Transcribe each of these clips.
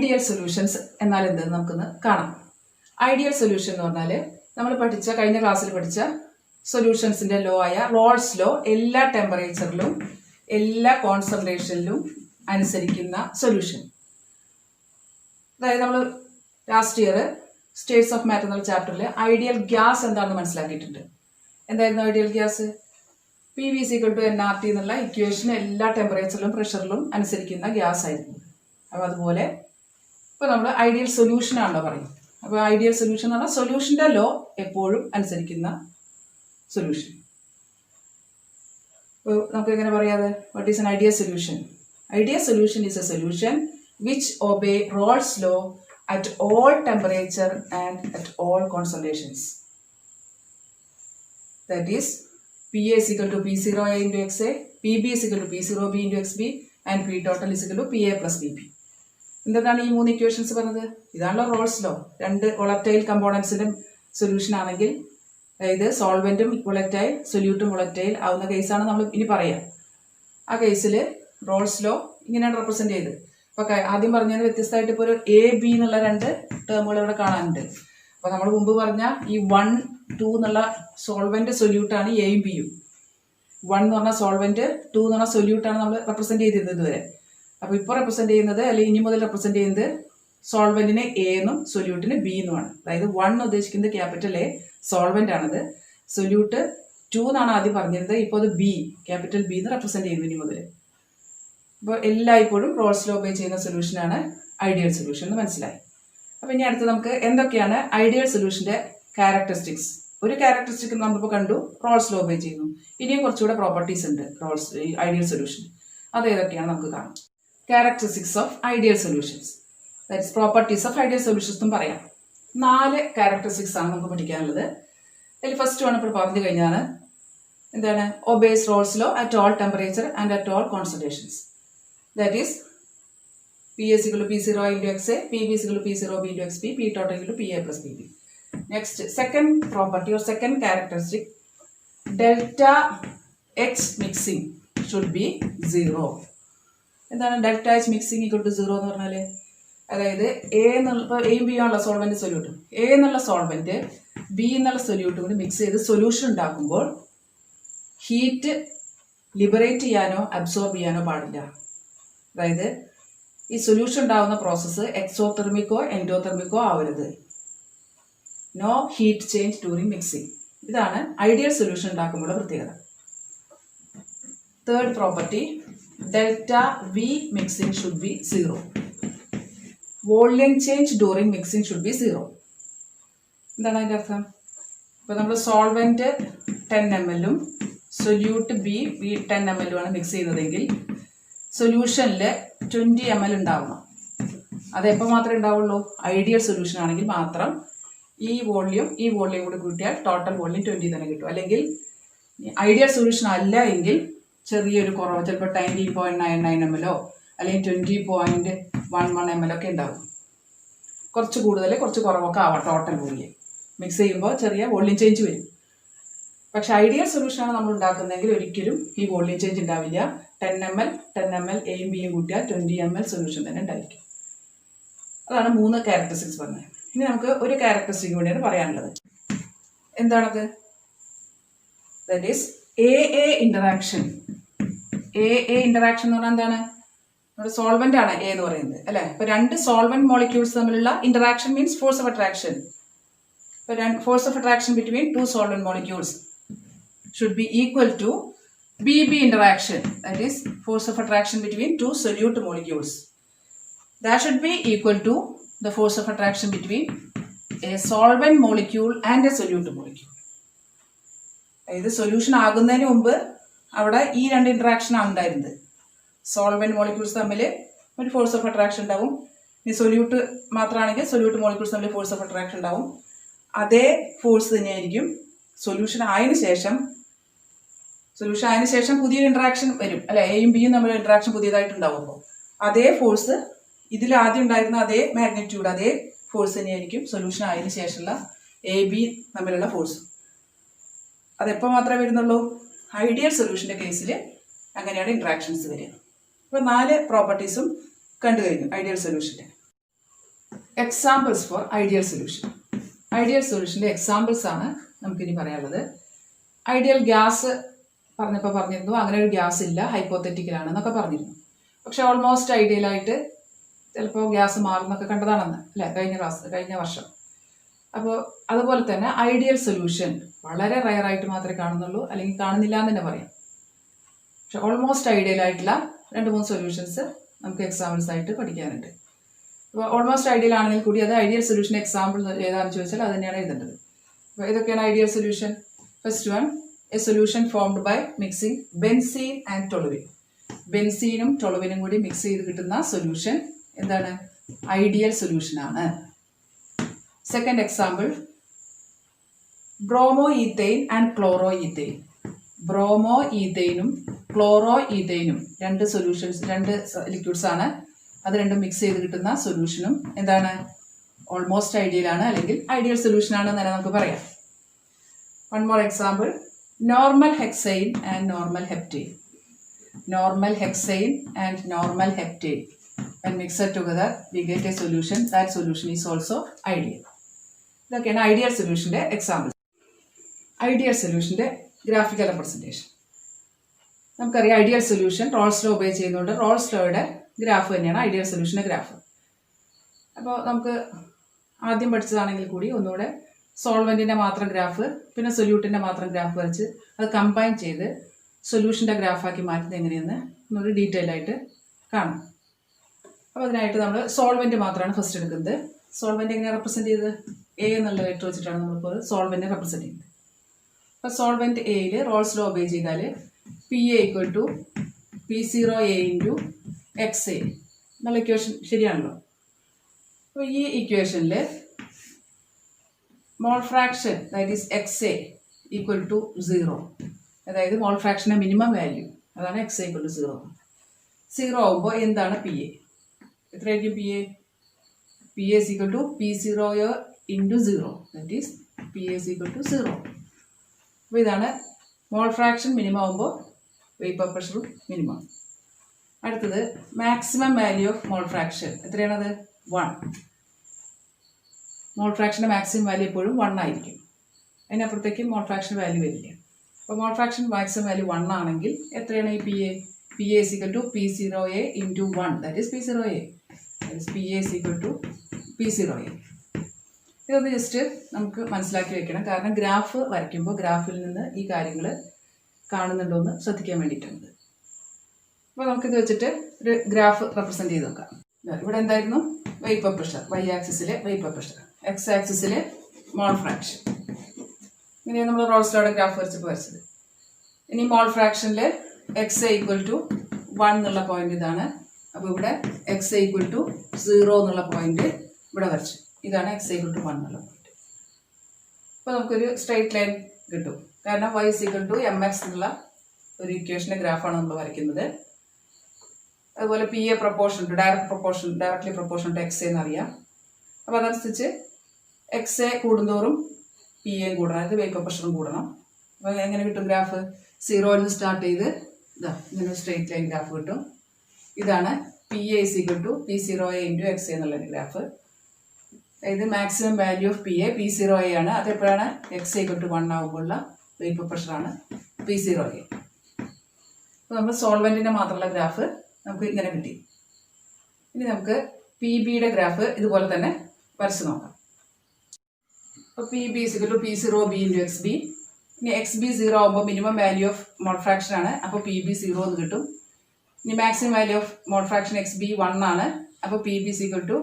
Ideal solutions എന്നാൽ എന്തെന്ന് നമുക്കൊന്ന് കാണാം. ഐഡിയൽ സൊല്യൂഷൻ എന്ന് പറഞ്ഞാൽ നമ്മൾ കഴിഞ്ഞ ക്ലാസ്സിൽ പഠിച്ച സൊല്യൂഷൻസിന്റെ ലോ ആയ റോൾസ് ലോ എല്ലാ ടെമ്പറേച്ചറിലും എല്ലാ കോൺസെൻട്രേഷനിലും അനുസരിക്കുന്ന സൊല്യൂഷൻ. അതായത് നമ്മൾ last year States of matter എന്നുള്ള ചാപ്റ്ററിൽ ഐഡിയൽ ഗ്യാസ് എന്താണെന്ന് മനസ്സിലാക്കിയിട്ടുണ്ട്. എന്തായിരുന്നു ഐഡിയൽ ഗ്യാസ്? PV = nRT എന്നുള്ള ഇക്വേഷൻ എല്ലാ ടെമ്പറേച്ചറിലും പ്രഷറിലും അനുസരിക്കുന്ന ഗ്യാസ് ആയിരുന്നു. അപ്പോൾ അതുപോലെ ഇപ്പോൾ നമ്മൾ ഐഡിയൽ സൊല്യൂഷൻ ആണല്ലോ പറയും. അപ്പോൾ ഐഡിയൽ സൊല്യൂഷൻ എന്ന് പറഞ്ഞാൽ സൊല്യൂഷന്റെ ലോ എപ്പോഴും അനുസരിക്കുന്ന സൊല്യൂഷൻ. അപ്പോൾ നമുക്ക് എങ്ങനെ പറയാതെ what is N ideal solution? Ideal solution is A solution which obey Rolle's law at all temperature and at all concentrations. That is, PA = P0A into XA, PB = P0B into XB, and P total = PA plus PP. എന്താണ് ഈ മൂന്ന് equations പറഞ്ഞത്? ഇതാണല്ലോ Raoult's law. രണ്ട് volatile കമ്പോണൻസിന്റെ solution ആണെങ്കിൽ, അതായത് സോൾവെന്റും volatile സൊല്യൂട്ടും volatile ആവുന്ന കേസാണ് നമ്മൾ ഇനി പറയാം. ആ കേസിൽ റോൾസ് ലോ ഇങ്ങനെയാണ് റെപ്രസെന്റ് ചെയ്ത്. അപ്പൊ ആദ്യം പറഞ്ഞതിന് വ്യത്യസ്തമായിട്ട് ഇപ്പോൾ ഒരു AB എന്നുള്ള രണ്ട് ടേമുകൾ ഇവിടെ കാണാനുണ്ട്. അപ്പൊ നമ്മൾ മുമ്പ് പറഞ്ഞ ഈ 1, 2 എന്നുള്ള സോൾവെന്റ് സൊല്യൂട്ടാണ് എയും ബിയും. 1 എന്ന് പറഞ്ഞ സോൾവെന്റ്, 2 എന്ന് പറഞ്ഞ സൊല്യൂട്ടാണ് നമ്മൾ റെപ്രസെന്റ് ചെയ്തിരുന്നത് ഇതുവരെ. അപ്പൊ ഇപ്പൊ റെപ്രസെന്റ് ചെയ്യുന്നത്, അല്ലെങ്കിൽ ഇനി മുതൽ റെപ്രസെന്റ് ചെയ്യുന്നത് സോൾവെന്റിന് A എന്നും സൊല്യൂട്ടിന് B എന്നുമാണ്. അതായത് 1 ഉദ്ദേശിക്കുന്നത് ക്യാപിറ്റൽ A, സോൾവെന്റ് ആണത്. സൊല്യൂട്ട് 2 എന്നാണ് ആദ്യം പറഞ്ഞിരുന്നത്, ഇപ്പോൾ അത് B, ക്യാപിറ്റൽ B എന്ന് റെപ്രസെന്റ് ചെയ്യുന്നു ഇനി മുതൽ. അപ്പോൾ എല്ലായ്പ്പോഴും റോൾസ് ലോ ഒബേ ചെയ്യുന്ന സൊല്യൂഷനാണ് ഐഡിയൽ സൊല്യൂഷൻ എന്ന് മനസ്സിലായി. അപ്പോൾ ഇനി അടുത്ത് നമുക്ക് എന്തൊക്കെയാണ് ഐഡിയൽ സൊല്യൂഷന്റെ ക്യാരക്ടറിസ്റ്റിക്സ്. ഒരു ക്യാരക്ടറിസ്റ്റിക് നമ്മളിപ്പോൾ കണ്ടു, റോൾസ് ലോ ഒബേ ചെയ്യുന്നു. ഇനിയും കുറച്ചുകൂടെ പ്രോപ്പർട്ടീസ് ഉണ്ട് ഐഡിയൽ സൊല്യൂഷൻ. അത് ഏതൊക്കെയാണ് നമുക്ക് കാണാം. Characteristics of ideal solutions, that's properties of ideal solutions എന്നും പറയാം. 4 ക്യാരക്ടറിസ്റ്റിക്സ് ആണ് നമുക്ക് പഠിക്കാനുള്ളത്. അതിൽ ഫസ്റ്റ് ആണ് ഇപ്പോൾ പറഞ്ഞു കഴിഞ്ഞാൽ എന്താണ്? Obeys Raoult's law at all temperature and at all concentrations. That is, PA = P0 into XA, PB = P0B into XB, P total = PA plus PB. Next, second property or second characteristic, delta H mixing should be 0. എന്താണ് delta H mixing = 0 എന്ന് പറഞ്ഞാൽ? അതായത് എയും B ആണല്ലോ solvent solute. A എന്നുള്ള solvent B എന്നുള്ള solute കൂടി mix ചെയ്ത് സൊല്യൂഷൻ ഉണ്ടാക്കുമ്പോൾ ഹീറ്റ് ലിബറേറ്റ് ചെയ്യാനോ അബ്സോർബ് ചെയ്യാനോ പാടില്ല. അതായത് ഈ സൊല്യൂഷൻ ഉണ്ടാവുന്ന പ്രോസസ്സ് എക്സോതെർമിക്കോ എൻഡോതെർമിക്കോ ആവരുത്. No heat change during mixing. ഇതാണ് ഐഡിയൽ സൊല്യൂഷൻ ഉണ്ടാക്കുമ്പോഴുള്ള പ്രത്യേകത. Third property, delta V mixing should be 0. Volume change during mixing should be 0. എന്താണ് അതിൻ്റെ അർത്ഥം? ഇപ്പോൾ നമ്മൾ solvent 10 ml solute B 10 ml ആണ് മിക്സ് ചെയ്യുന്നതെങ്കിൽ സൊല്യൂഷനിൽ 20 ml ഉണ്ടാവണം. അതെപ്പോൾ മാത്രമേ ഉണ്ടാവുള്ളൂ? ഐഡിയൽ സൊല്യൂഷൻ ആണെങ്കിൽ മാത്രം. ഈ വോള്യം കൂടി കൂട്ടിയാൽ ടോട്ടൽ വോള്യം 20 തന്നെ കിട്ടും. അല്ലെങ്കിൽ ഐഡിയൽ സൊല്യൂഷൻ അല്ല എങ്കിൽ ചെറിയൊരു കുറവ്, ചിലപ്പോൾ 19.99 ml അല്ലെങ്കിൽ 20.11 ml ഒക്കെ ഉണ്ടാവും. കുറച്ച് കൂടുതൽ കുറച്ച് കുറവൊക്കെ ആവാം ടോട്ടൽ വോള്യം. മിക്സ് ചെയ്യുമ്പോൾ ചെറിയ വോള്യം ചേഞ്ച് വരും. പക്ഷെ ഐഡിയൽ സൊല്യൂഷനാണ് നമ്മൾ ഉണ്ടാക്കുന്നതെങ്കിൽ ഒരിക്കലും ഈ വോള്യം ചേഞ്ച് ഉണ്ടാവില്ല. 10 ml എയും ബിയും കൂട്ടിയാൽ 20 ml സൊല്യൂഷൻ തന്നെ ഉണ്ടായിരിക്കും. അതാണ് 3 ക്യാരക്ടറിസ്റ്റിക്സ് പറഞ്ഞത്. ഇനി നമുക്ക് ഒരു ക്യാരക്ടറിസ്റ്റിക് കൂടിയാണ് പറയാനുള്ളത്. എന്താണത്? That is AA interaction. AA interaction എന്ന് പറഞ്ഞാൽ എന്താണ്? നമ്മുടെ സോൾവെന്റ് ആണ് A എന്ന് പറയുന്നത്, അല്ലെ? ഇപ്പൊ 2 സോൾവെന്റ് മോളിക്യൂൾസ് തമ്മിലുള്ള interaction means force of attraction. Force of attraction between 2 solvent molecules should be equal to BB interaction, that is force of attraction between 2 solute molecules. That should be equal to the force of attraction between a solvent molecule and a solute molecule. ഇത് solution ആകുന്നതിന് മുമ്പ് അവിടെ ഈ 2 interaction ആണ് ഉണ്ടായിരുന്നത്. Solvent molecules തമ്മിൽ ഒരു force of attraction ഉണ്ടാവും. ഇനി സൊല്യൂട്ട് മാത്രമാണെങ്കിൽ സൊല്യൂട്ട് മോളിക്യൂൾസ് തമ്മിൽ ഫോഴ്സ് ഓഫ് അട്രാക്ഷൻ ഉണ്ടാവും. അതേ ഫോഴ്സ് തന്നെയായിരിക്കും സൊല്യൂഷൻ ആയതിനു ശേഷം പുതിയൊരു ഇന്ററാക്ഷൻ വരും, അല്ലെ? എയും ബിയും തമ്മിൽ ഇന്ററാക്ഷൻ പുതിയതായിട്ടുണ്ടാവുമ്പോൾ അതേ ഫോഴ്സ്, ഇതിൽ ആദ്യം ഉണ്ടായിരുന്ന അതേ മാഗ്നിറ്റ്യൂഡ്, അതേ ഫോഴ്സ് തന്നെയായിരിക്കും സൊല്യൂഷൻ ആയതിനു ശേഷമുള്ള AB തമ്മിലുള്ള ഫോഴ്സ്. അതെപ്പോൾ മാത്രമേ വരുന്നുള്ളൂ? ഐഡിയൽ സൊല്യൂഷന്റെ കേസിൽ അങ്ങനെയാണ് ഇന്ററാക്ഷൻസ് വരിക. അപ്പോൾ 4 പ്രോപ്പർട്ടീസും കണ്ടു കഴിഞ്ഞു ഐഡിയൽ സൊല്യൂഷന്റെ. Examples for ideal solution. Ideal സൊല്യൂഷൻ്റെ എക്സാമ്പിൾസ് ആണ് നമുക്കിനി പറയാനുള്ളത്. ഐഡിയൽ ഗ്യാസ് പറഞ്ഞിരുന്നു, അങ്ങനെ ഒരു ഗ്യാസ് ഇല്ല, ഹൈപ്പോത്തറ്റിക്കലാണെന്നൊക്കെ പറഞ്ഞിരുന്നു. പക്ഷെ ഓൾമോസ്റ്റ് ഐഡിയലായിട്ട് ചിലപ്പോൾ ഗ്യാസ് മാറുന്നൊക്കെ കണ്ടതാണെന്ന് അല്ലേ കഴിഞ്ഞ വർഷം. അപ്പോൾ അതുപോലെ തന്നെ ഐഡിയൽ സൊല്യൂഷൻ വളരെ റയറായിട്ട് മാത്രമേ കാണുന്നുള്ളൂ, അല്ലെങ്കിൽ കാണുന്നില്ല എന്ന് തന്നെ പറയാം. പക്ഷെ ഓൾമോസ്റ്റ് ഐഡിയൽ ആയിട്ടുള്ള 2-3 സൊല്യൂഷൻസ് നമുക്ക് എക്സാമ്പിൾസ് ആയിട്ട് പഠിക്കാനുണ്ട്. അപ്പോൾ ഓൾമോസ്റ്റ് ഐഡിയൽ ആണെങ്കിൽ കൂടി അത് ഐഡിയൽ സൊല്യൂഷൻ എക്സാമ്പിൾ ഏതാണെന്ന് ചോദിച്ചാൽ അത് തന്നെയാണ് എഴുതേണ്ടത്. അപ്പോൾ ഇതൊക്കെയാണ് ideal solution. First one, a solution formed by mixing benzene and toluene. ബെൻസീനും ടൊളുവിനും കൂടി മിക്സ് ചെയ്ത് കിട്ടുന്ന സൊല്യൂഷൻ എന്താണ്? ഐഡിയൽ സൊല്യൂഷൻ ആണ്. Second example, bromoethane and chloroethane. ബ്രോമോ ഈതെയിനും ക്ലോറോ ഈതെയിനും രണ്ട് ലിക്വിഡ്സ് ആണ്. അത് രണ്ടും മിക്സ് ചെയ്ത് കിട്ടുന്ന സൊല്യൂഷനും എന്താണ്? ഓൾമോസ്റ്റ് ഐഡിയൽ ആണ്, അല്ലെങ്കിൽ ഐഡിയൽ സൊല്യൂഷൻ ആണെന്ന് തന്നെ നമുക്ക് പറയാം. One more example, normal hexyne and normal heptyne. Normal hexyne and normal heptyne when mixed together we get a solution. That solution is also ideal. ഇതൊക്കെയാണ് ഐഡിയൽ സൊല്യൂഷൻ്റെ എക്സാമ്പിൾ. ഐഡിയൽ സൊല്യൂഷൻ്റെ graphical representation. നമുക്കറിയാം ideal solution Raoult's law obey ചെയ്യുന്നതുകൊണ്ട് Raoult's ലോയുടെ graph തന്നെയാണ് ideal സൊല്യൂഷൻ്റെ graph. അപ്പോൾ നമുക്ക് ആദ്യം പഠിച്ചതാണെങ്കിൽ കൂടി ഒന്നുകൂടെ സോൾവെൻറ്റിൻ്റെ മാത്രം ഗ്രാഫ് പിന്നെ സൊല്യൂട്ടിൻ്റെ മാത്രം ഗ്രാഫ് വരച്ച് അത് കമ്പൈൻ ചെയ്ത് സൊല്യൂഷൻ്റെ ഗ്രാഫാക്കി മാറ്റുന്നത് എങ്ങനെയെന്ന് ഒന്നുകൂടി ഡീറ്റെയിൽ ആയിട്ട് കാണാം. അപ്പോൾ അതിനായിട്ട് നമ്മൾ സോൾവെൻറ്റ് മാത്രമാണ് ഫസ്റ്റ് എടുക്കുന്നത്. സോൾവെൻറ്റ് എങ്ങനെയാണ് റെപ്രസെൻറ്റ് ചെയ്തത്? എ എന്നുള്ള ലെറ്റർ വെച്ചിട്ടാണ് നമ്മളിപ്പോൾ സോൾവെൻറ്റ് റെപ്രസെൻറ്റ് ചെയ്യുന്നത്. അപ്പോൾ സോൾവെൻറ്റ് എയിൽ റോൾസ് ലോ ഒബേ ചെയ്താൽ PA = P0A × XA എന്നുള്ള ഇക്വേഷൻ ശരിയാണല്ലോ. അപ്പോൾ ഈ ഇക്വേഷനിൽ mole fraction that is XA = 0, അതായത് മോൾ ഫ്രാക്ഷൻ്റെ മിനിമം വാല്യൂ അതാണ് XA = 0. 0 ആകുമ്പോൾ എന്താണ് PA? എത്രയായിരിക്കും PA? PA = P0 × 0, that is PA = 0. അപ്പോൾ ഇതാണ് മോൾ ഫ്രാക്ഷൻ മിനിമം ആകുമ്പോൾ വേപ്പർ പ്രഷറും മിനിമം. അടുത്തത് maximum value of mole fraction എത്രയാണത്? 1. മോൾ ഫ്രാക്ഷൻ്റെ മാക്സിമം വാല്യൂ എപ്പോഴും 1 ആയിരിക്കും. അതിനപ്പുറത്തേക്ക് മോൾ ഫ്രാക്ഷൻ വാല്യൂ വരില്ല. അപ്പോൾ മോൾ ഫ്രാക്ഷൻ മാക്സിമം വാല്യൂ 1 ആണെങ്കിൽ എത്രയാണ് ഈ PA? PA = P0A × 1, that is P0A. PA = P0A. ഇതൊന്ന് ജസ്റ്റ് നമുക്ക് മനസ്സിലാക്കി വെക്കണം, കാരണം ഗ്രാഫ് വരയ്ക്കുമ്പോൾ ഗ്രാഫിൽ നിന്ന് ഈ കാര്യങ്ങൾ കാണുന്നുണ്ടോ എന്ന് ശ്രദ്ധിക്കാൻ വേണ്ടിയിട്ടുണ്ട്. അപ്പോൾ നമുക്കിത് വെച്ചിട്ട് ഒരു ഗ്രാഫ് റെപ്രസെൻറ്റ് ചെയ്ത് നോക്കാം. ഇവിടെ എന്തായിരുന്നു? വേപ്പർ പ്രഷർ, Y ആക്സിസിൽ വേപ്പർ പ്രഷർ, X ആക്സിസിൽ മോൾ ഫ്രാക്ഷൻ. ഇങ്ങനെയാണ് നമ്മൾ റോൾസ് ലോയുടെ ഗ്രാഫ് വരച്ചത്. ഇനി മോൾ ഫ്രാക്ഷനിൽ XA = 1 എന്നുള്ള പോയിന്റ് ഇതാണ്. അപ്പോൾ ഇവിടെ XA = 0 എന്നുള്ള പോയിന്റ് ഇവിടെ വരച്ചു. ഇതാണ് XA = 1 എന്നുള്ള പോയിന്റ്. അപ്പോൾ നമുക്കൊരു സ്ട്രെയിറ്റ് ലൈൻ കിട്ടും, കാരണം Y = mx എന്നുള്ള ഒരു ഇക്വേഷൻ്റെ ഗ്രാഫാണ് നമ്മൾ വരയ്ക്കുന്നത്. അതുപോലെ PA proportion to directly proportion to XA എന്നറിയാം. അപ്പോൾ അതനുസരിച്ച് XA കൂടുന്തോറും PA കൂടണം, അതായത് വേപ്പർ പ്രഷറും കൂടണം. അപ്പോൾ എങ്ങനെ കിട്ടും ഗ്രാഫ്? 0 നിന്ന് സ്റ്റാർട്ട് ചെയ്ത് ഇങ്ങനെ സ്ട്രെയിറ്റ് ലൈൻ ഗ്രാഫ് കിട്ടും. ഇതാണ് PA = P0A × XA എന്നുള്ള ഗ്രാഫ്. അതായത് maximum value of PA P0A ആണ്. അതെപ്പോഴാണ്? XA = 1 ആകുമ്പോഴുള്ള വേപ്പർ പ്രഷറാണ് P0A. അപ്പോൾ നമ്മൾ സോൾവെൻറ്റിൻ്റെ മാത്രമുള്ള ഗ്രാഫ് നമുക്ക് ഇങ്ങനെ കിട്ടി. ഇനി നമുക്ക് PBയുടെ ഗ്രാഫ് ഇതുപോലെ തന്നെ വരച്ച് നോക്കാം. അപ്പോൾ PB = P0B × XB. ഇനി XB 0 ആകുമ്പോൾ minimum value of mole fraction ആണ്, അപ്പോൾ PB 0 എന്ന് കിട്ടും. ഇനി maximum value of mole fraction XB 1 ആണ്, അപ്പോൾ PB =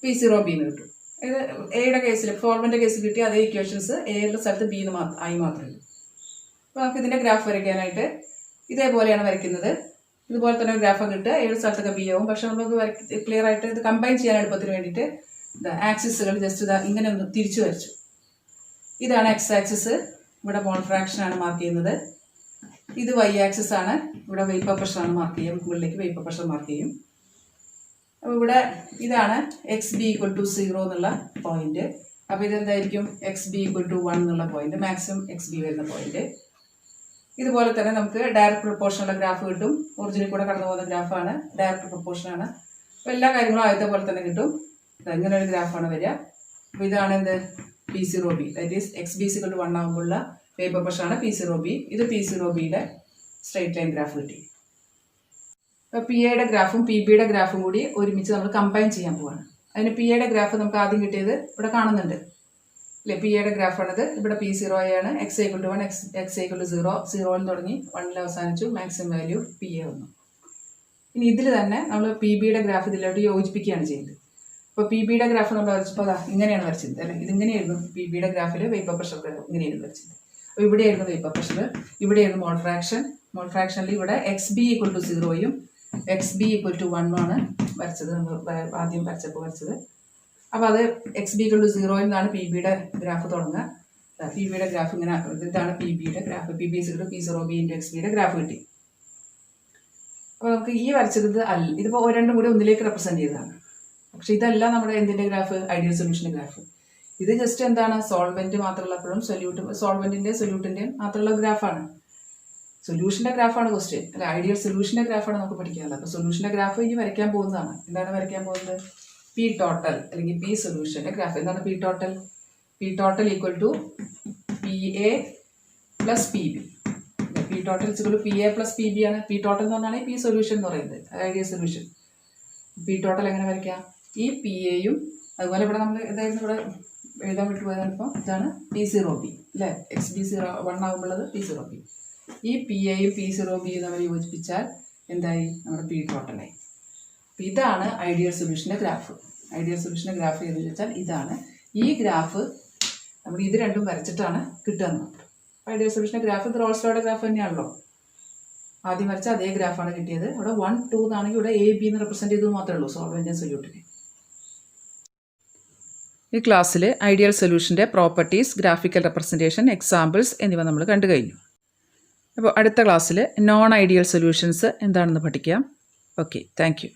P0B എന്ന് കിട്ടും. ഇത് എയുടെ കേസിൽ, സോൾവെൻ്റെ കേസിൽ കിട്ടിയ അതേ ഇക്വേഷൻസ് എയുടെ സ്ഥലത്ത് B ആയി മാത്രമേ ഉള്ളൂ. അപ്പോൾ നമുക്ക് ഇതിൻ്റെ ഗ്രാഫ് വരയ്ക്കാനായിട്ട് ഇതേപോലെയാണ് വരയ്ക്കുന്നത്. ഇതുപോലെ തന്നെ ഗ്രാഫ് കിട്ടുക, ഏഴ് സ്ഥലത്തൊക്കെ B ആവും. പക്ഷെ നമുക്ക് ക്ലിയർ ആയിട്ട് ഇത് കമ്പൈൻ ചെയ്യാൻ എളുപ്പത്തിന് വേണ്ടിയിട്ട് ആക്സിസുകൾ ജസ്റ്റ് ഇങ്ങനെ ഒന്ന് തിരിച്ചു വരച്ചു. ഇതാണ് X ആക്സിസ്, ഇവിടെ മോൾ ഫ്രാക്ഷൻ ആണ് മാർക്ക് ചെയ്യുന്നത്. ഇത് Y ആക്സിസ് ആണ്, ഇവിടെ വേപ്പർ പ്രഷർ ആണ് മാർക്ക് ചെയ്യും, മുകളിലേക്ക് വേപ്പർ പ്രഷർ മാർക്ക് ചെയ്യും. അപ്പോൾ ഇവിടെ ഇതാണ് XB = 0 എന്നുള്ള പോയിന്റ്. അപ്പോൾ ഇതെന്തായിരിക്കും? XB = 1 എന്നുള്ള പോയിന്റ്, മാക്സിമം XB വരുന്ന പോയിന്റ്. ഇതുപോലെ തന്നെ നമുക്ക് ഡയറക്റ്റ് പ്രൊപ്പോർഷനുള്ള ഗ്രാഫ് കിട്ടും. ഒറിജിനിൽ കൂടെ കടന്നു പോകുന്ന ഗ്രാഫാണ്, ഡയറക്റ്റ് പ്രൊപ്പോർഷൻ ആണ്. അപ്പോൾ എല്ലാ കാര്യങ്ങളും ആദ്യത്തെ പോലെ തന്നെ കിട്ടും. ഇങ്ങനെ ഒരു ഗ്രാഫാണ് വരിക. അപ്പോൾ ഇതാണ് എന്ത് P0B, ദാറ്റ് ഈസ് XB = 1 ആകുമ്പോഴുള്ള വേപ്പർ പ്രഷറാണ് P0B. ഇത് P0Bയുടെ സ്ട്രെയിറ്റ് ലൈൻ ഗ്രാഫ് കിട്ടി. അപ്പോൾ PAയുടെ ഗ്രാഫും PBയുടെ ഗ്രാഫും കൂടി ഒരുമിച്ച് നമ്മൾ കമ്പൈൻ ചെയ്യാൻ പോവാണ്. അതിന് PAയുടെ ഗ്രാഫ് നമുക്ക് ആദ്യം കിട്ടിയത് ഇവിടെ കാണുന്നുണ്ട് അല്ലേ. PAയുടെ ഗ്രാഫാണിത്. ഇവിടെ P0 ആണ്. X = 1, X = 0, 0ൽ തുടങ്ങി 1ൽ അവസാനിച്ചു. മാക്സിമം വാല്യൂ PA വന്നു. ഇനി ഇതിൽ തന്നെ നമ്മൾ PBയുടെ ഗ്രാഫ് ഇതിലോട്ട് യോജിപ്പിക്കുകയാണ് ചെയ്യുന്നത്. അപ്പോൾ PBയുടെ ഗ്രാഫ് നമ്മൾ വരച്ചപ്പോൾ ഇങ്ങനെയാണ് വരച്ചത് അല്ലേ. ഇതിങ്ങനെയായിരുന്നു PBയുടെ ഗ്രാഫിൽ വേപ്പർ പ്രഷർ ഇങ്ങനെയായിരുന്നു വരച്ചത്. അപ്പോൾ ഇവിടെയായിരുന്നു വേപ്പർ പ്രഷർ, ഇവിടെയായിരുന്നു മോൾ ഫ്രാക്ഷൻ. മോൾ ഫ്രാക്ഷനിൽ ഇവിടെ XB = 0യും XB = 1 ആണ് വരച്ചത്. നമ്മൾ ആദ്യം വരച്ചത്. അപ്പോൾ അത് XB = 0യിൽ നിന്നാണ് PBയുടെ ഗ്രാഫ് തുടങ്ങുക. PBയുടെ ഗ്രാഫ് ഇങ്ങനെ, ഇതാണ് PBയുടെ ഗ്രാഫ്. PB = P0B × XBയുടെ ഗ്രാഫ് കിട്ടി. അപ്പോൾ നമുക്ക് ഈ വരച്ചത് ഇതിപ്പോൾ രണ്ടും കൂടി ഒന്നിലേക്ക് റെപ്രസെൻറ്റ് ചെയ്തതാണ്. പക്ഷെ ഇതല്ല നമ്മുടെ എന്തിൻ്റെ ഗ്രാഫ്, ഐഡിയൽ സൊല്യൂഷൻ്റെ ഗ്രാഫ്. ഇത് ജസ്റ്റ് എന്താണ് സോൾവെൻറ്റ് മാത്രമുള്ളപ്പോഴും സൊല്യൂട്ടിൻ്റെയും മാത്രമുള്ള ഗ്രാഫാണ്. സൊല്യൂഷൻ്റെ ഗ്രാഫാണ് ക്വസ്റ്റ്യൻ അല്ല, ഐഡിയൽ സൊല്യൂഷൻ്റെ ഗ്രാഫാണ് നമുക്ക് പഠിക്കാനുള്ളത്. അപ്പോൾ സൊല്യൂഷൻ്റെ ഗ്രാഫ് ഇനി വരയ്ക്കാൻ പോകുന്നതാണ്. എന്താണ് വരയ്ക്കാൻ പോകുന്നത്? P ടോട്ടൽ അല്ലെങ്കിൽ P സൊല്യൂഷൻ്റെ ഗ്രാഫ്. എന്താണ് P total? P total = PA + PB. P total = PA + PB ആണ്. P ടോട്ടൽ എന്ന് പറഞ്ഞാൽ P സൊല്യൂഷൻ എന്ന് പറയുന്നത്, ഐഡിയൽ സൊല്യൂഷൻ. P ടോട്ടൽ എങ്ങനെ വരയ്ക്കാം? ഈ PAയും അതുപോലെ ഇവിടെ നമ്മൾ ഇതായിരുന്നു ഇവിടെ എഴുതാൻ വിട്ടുപോയതാണ്. ഇപ്പോൾ ഇതാണ് P0B അല്ലേ. XB 1 ആകുമ്പോഴത് P0B. ഈ PAയും P0Bയും നമ്മൾ യോജിപ്പിച്ചാൽ എന്തായി? നമ്മുടെ P ടോട്ടലായി. അപ്പോൾ ഇതാണ് ഐഡിയൽ സൊല്യൂഷൻ്റെ ഗ്രാഫ്. ഐഡിയൽ സൊല്യൂഷൻ്റെ ഗ്രാഫ് എന്ന് വെച്ചാൽ ഇതാണ്. ഈ ഗ്രാഫ് നമ്മൾ ഇത് രണ്ടും വരച്ചിട്ടാണ് കിട്ടുന്നത്. ഐഡിയൽ സൊല്യൂഷൻ്റെ ഗ്രാഫ് ഇത് റോൾസ് ലോയുടെ ഗ്രാഫ് തന്നെയാണല്ലോ. ആദ്യം വരച്ച അതേ ഗ്രാഫാണ് കിട്ടിയത്. ഇവിടെ 1, 2 എന്നാണെങ്കിൽ ഇവിടെ A, B എന്ന് റെപ്രസെൻറ്റ് ചെയ്തത് മാത്രമേ ഉള്ളൂ സോൾവെൻറ്റ് സൊല്യൂട്ടിന്. ഈ ക്ലാസ്സിൽ ഐഡിയൽ സൊല്യൂഷൻ്റെ പ്രോപ്പർട്ടീസ്, ഗ്രാഫിക്കൽ റെപ്രസെൻറ്റേഷൻ, എക്സാമ്പിൾസ് എന്നിവ നമ്മൾ കണ്ടു കഴിഞ്ഞു. അപ്പോൾ അടുത്ത ക്ലാസ്സിൽ നോൺ ഐഡിയൽ സൊല്യൂഷൻസ് എന്താണെന്ന് പഠിക്കാം. Okay, thank you.